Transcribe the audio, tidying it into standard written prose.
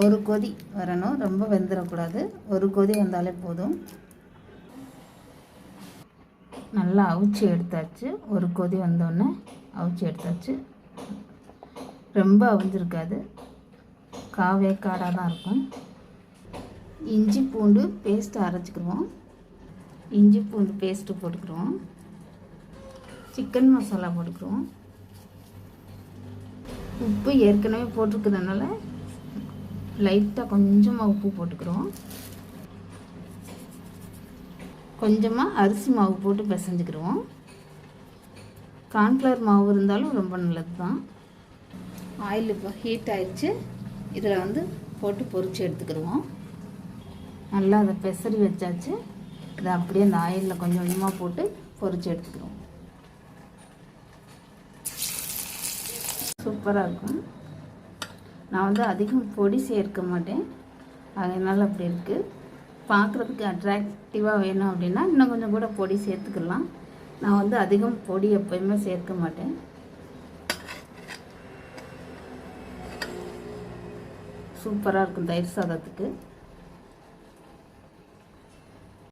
ஒரு கொதி வரணும், ரொம்ப வெந்துடக்கூடாது. ஒரு கொதி வந்தாலே போதும். நல்லா அவிச்சி எடுத்தாச்சு. ஒரு கொதி வந்தோடனே அவிச்சி எடுத்தாச்சு. ரொம்ப அவிஞ்சிருக்காது, காடாக தான் இருக்கும். இஞ்சி பூண்டு பேஸ்ட்டு அரைச்சிக்கிடுவோம். இஞ்சி பூண்டு பேஸ்ட்டு போட்டுக்கிடுவோம். சிக்கன் மசாலா போட்டுக்கிடுவோம். உப்பு ஏற்கனவே போட்டிருக்கிறதுனால லைட்டாக கொஞ்சமாக உப்பு போட்டுக்கிறோம். கொஞ்சமாக அரிசி மாவு போட்டு பிசைஞ்சுக்கிடுவோம். கார்ன்ஃப்ளவர் மாவு இருந்தாலும் ரொம்ப நல்லது தான். ஆயில் இப்போ ஹீட் ஆயிடுச்சு. இதில் போட்டு பொரித்து எடுத்துக்கிடுவோம். நல்லா அதை பெசரி வச்சாச்சு. இதை அப்படியே அந்த ஆயிலில் கொஞ்சம் கொஞ்சமாக போட்டு பொரித்து எடுத்துக்கிடுவோம். சூப்பராக இருக்கும். நான் அதிகம் பொடி சேர்க்க மாட்டேன், அதனால் அப்படி இருக்குது. பார்க்குறதுக்கு அட்ராக்டிவாக வேணும் அப்படின்னா இன்னும் கொஞ்சம் கூட பொடி சேர்த்துக்கலாம். நான் அதிகம் பொடி எப்போயுமே சேர்க்க மாட்டேன். சூப்பராக இருக்கும் தயிர் சாதத்துக்கு.